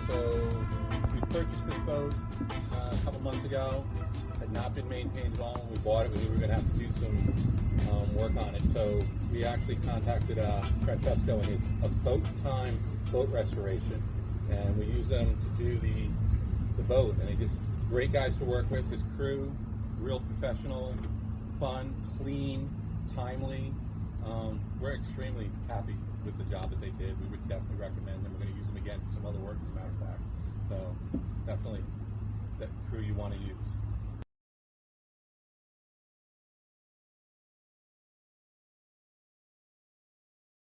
So we purchased this boat a couple months ago. Had not been maintained at all when we bought it. We knew we were going to have to do some work on it. So we actually contacted Francesco and his A Boat Time boat restoration, and we used them to do the boat. And they just great guys to work with. His crew, real professional, fun, clean, timely. We're extremely happy with the job that they did. We would definitely recommend them. We're going to use them again for some other work, as a matter of fact. So definitely that crew you want to use.